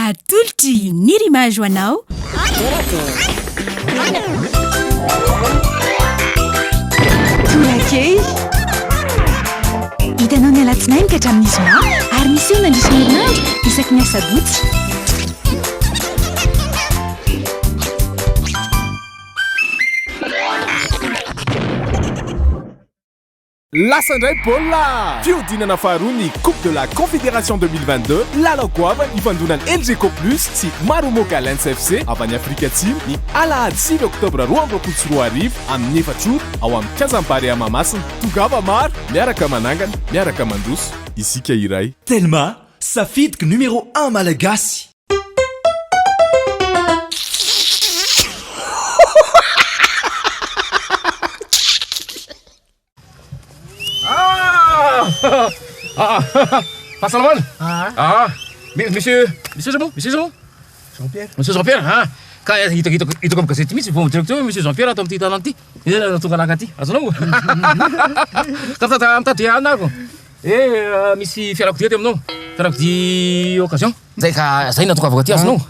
atolotry ny rimazo anao torakey hitanao ny alatsinainy ka hatramin'ny zoma ary misy eo nandrisy ny herinandro isaky ny asabotsy Lasa indray baolina fiodinana faharoa ny Coupe de la Confédération 2022 lalao avy ifandonan'ny LGCO Plus sy Marumoka Lens FC avy any Afrika Atsimo ny alahady 6 oktobra 2024 amin'ny 4 ao amin'ny Kazambary Mahamasina. Tongava maro miaraka manangana miaraka mandroso isika iray. Telma safidiky numéro 1 malagasy. Fahasalamana. Monsieur Jean-Pierre. Monsieur Jean-Pierre, ka hitako amin'ny gazety mihitsy vao directeur Monsieur Jean-Pierre ato amin'ity tanàna ity. Tonga anaka aty. Azonao. Mitady anako. Misy fiarakodia ty aminao. Fiarakodia occasion. Zay ka zay natongavako aty azonao.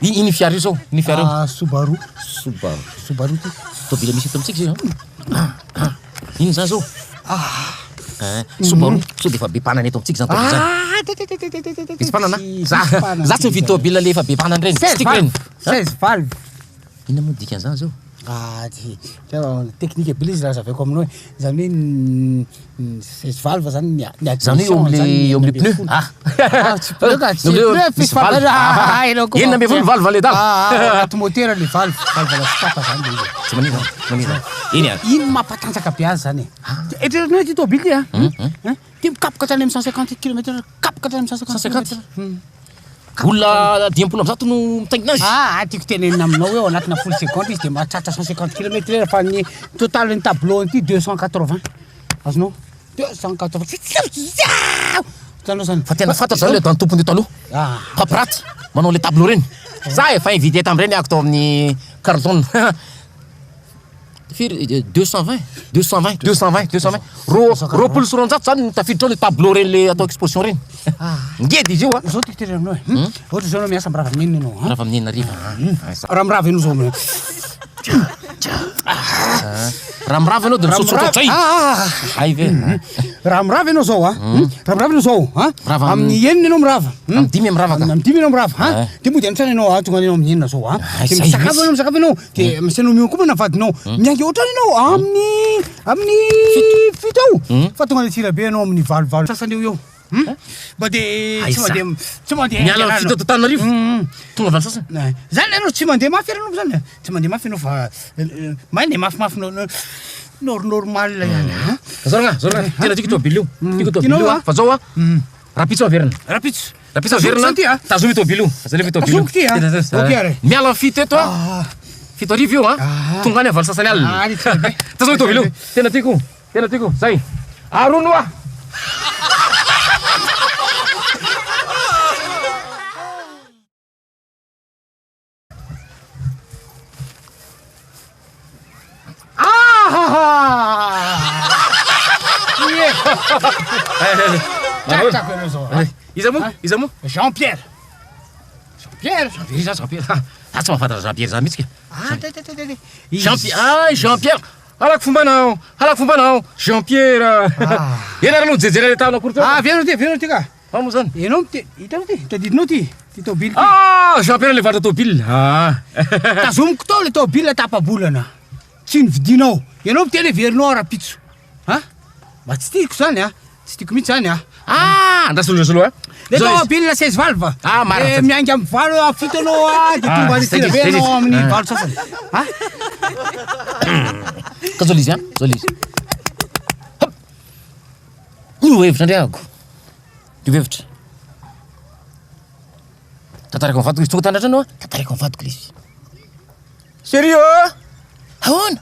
Ini fiara io zao, ini fiara Subaru. Ty. Tobila misy eto amintsika zay. Ino zany zao? Subaru, so de efa be mpanana eto amintsika zany tobila zany. Misy mpanana? Za tsy mividy tobila le efa be mpanana reny. 16 valve. Ina moa dikan'izany zao? Teknika be izy raha zaveko aminao zany hoe 16 valve zany zany hoe eo am'le pneu. Enina amby folo valve le dala. Anaty motera le valve la stapa zany le izy. Tsy manina. Iny ary. Ino mampatanjaka be azy zany e? Etrerinao ty tobily ty mikapoka hatrany amin'ny 150 km kapoka hatrany amin'ny 150 km. Olona 10% no mitaingina azy. Tiako tenenina aminao hoe ao anatina 10 secondes izy dia mahatratra 150 km fa ny total ny tableau ity 280. Azonao 280. Tanao zany. Fa tena fantatra zany le dans tompony taloha. Pampiraty manao le tableau reny. Za efa invité tam'ireny ako tao amin'ny Carlton. Firy 220. Roapolo sy roanjato zany tafiditra ao le tableau reny le atao exposition reny. Ngedy izy io a. Zao tiako tenenina aminao ohatra zao anao miasa amin'ny Ravaminina ianao. Ravaminina riva. Ramirava ianao zao. Ramirava ianao de misaotsotro otray. Ay ve. Ramirava ianao zao Ramirava ianao zao amin'ny enina ianao mirava. Amin'ny 10 mirava ka. Amin'ny 10 ianao mirava de mody antsana ianao tonga ianao amin'ny enina zao de misakafo ianao de misanao miomkoa na vadinao miangy ohatrany ianao amin'ny fito ao fa tonga ny tsirabe ianao amin'ny valivalo sasany eo mba de tsy mandeha miala fito Antananarivo tonga valo sasany zany ianao tsy mandeha mafy ianao zany tsy mandeha mafy ianao fa maina mafimafy normal ihany Zoranga tena tiako tobily io tiako tobily io fa zao rapitso averina averina tazomy tobily io azalefa tobily miala fito eto fito arivo io tonga any valo sasany alina tazomy tobily io tena tiako zay arono Iza mo? Jean-Pierre. Jean-Pierre. Tsy mahafantatra Jean-Pierre zany mihitsy ka. Jean-Pierre. Halako fombanao. Jean-Pierre. Ena aloha jejery le tanao akory. Vianao ty ka. Mo zany. Ianao hitanao ty tadidinao ty tobily. Jean-Pierre le vatra tobily. Tazomiko tao le tobily tapabolana. Tsy nividinao. Ianao miteny verinao rapitso. Mba tsy tiako zany tsy tiako mihitsy zany andrasolosolo le tobily 16 valve miangy amin'ny valo fito anao de tonga ny tirabe anao amin'ny valo sasany ka zao izy io hevitra ndray io hevitra tantarako mivadiko izy tonga tandratra anao tantarako mivadiko le izy sérieux ahoana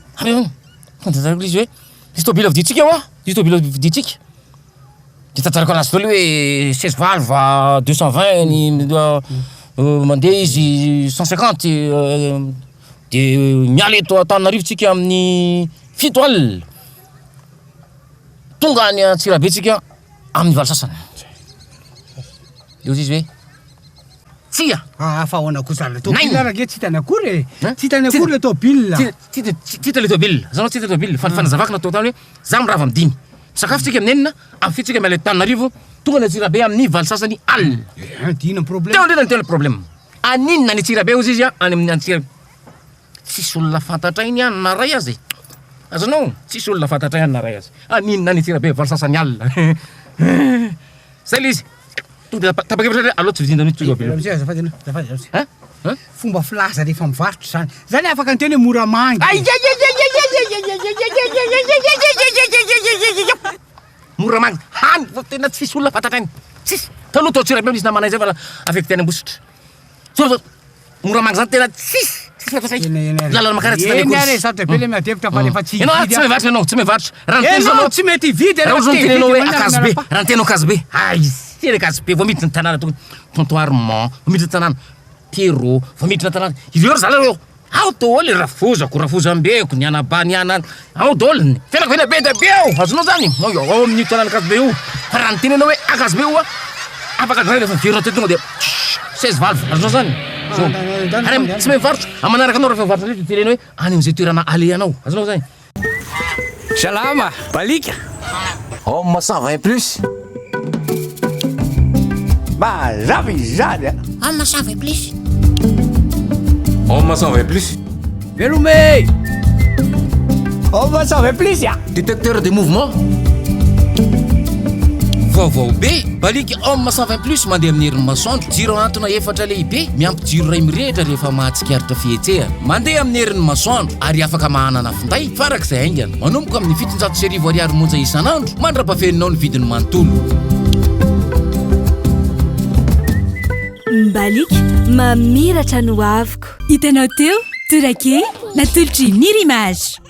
tantarako le izy hoe izy tobily aviditsika eo izy tobily aviditsika de tantarako anazy daholo hoe 16 valve 220 ny mandeha izy 150 de miala eto Antananarivo tsika amin'ny fito alina tonga any Antsirabetsika amin'ny valo sasany eo izy hoe tsia fa ahoana kosa Naina. tôbilarake tsy hitany akory tsy hitany akory le tôbila tita le tôbile zanao tita le tôbile fanazavaka natao tany hoe za mirava amidimy sakafotsika amin'ny enina amin'ny fitsika miala Tananarivo tonga ny Antsirabe amin'ny valo sasany alina dina problème teo ndrena tena problème aninona ny Antsirabe ozy izy any amin'ny Antsirabe tsisy olona fantatra iny any na ray azy azanao tsisy olona fantatra ihany na ray azy aninona ny Antsirabe valo sasany alina zay le izy tapakevitra aloha tsy vidinda mihitsy tobile fomba filaza rehefa mivarotro zany zany afaka anteny hoe moramangy moramangy hany fa tena tsisy olona fantatra any tsisy taloha tao Antsirabe misy namanay zay fa afeky teny ambositra so moramangy zany tena tsisy lalana makaratsy eny sato be le miadevitra fa rehefa tsy ianao tsy mivaritra ianao tsy mivaritra raha enao tsy mety vidy raha zao tenenao hoe akazobe raha tenao akazobe tena akazobe vao miditra ny tanàna tokony tontoirement vao miditra tanàna Pero vao miditra ny tanàna ireo zala ao daholo rafozambeko ny anaba ny ana ao daholo tenako ena be da be ao azonao zany ao amin'ny tanàna akazobe io fa raha ny tenenao hoe akazobe io afaka zany rehefa miverina tetonga dia 16 valve azonao zany ary tsy mivarotro amanaraka anao rehefa mivarotro ndraiky tenenao hoe any am'izay toerana aleanao azonao zany Salama, balika. Homme 120 plus. Mazava izany a. Homme 120 plus. Homme 120 plus. Velume. Homme 120 plus ya. Détecteur de mouvement. vaovao be balika homme 120 plus mandeha amin'ny herin'ny masoandro jiro antona efatra lehibe miampy jiro ray mirehitra rehefa mahatsikaritra fihetsehana mandeha amin'ny herin'ny masoandro ary afaka mahanana finday farak'izay aingana manomboka amin'ny 700 ariary monja isan'andro mandrapafeninao ny vidiny manontolo balika mamiratra no aviko hitanao teo torake natolotry Nirimage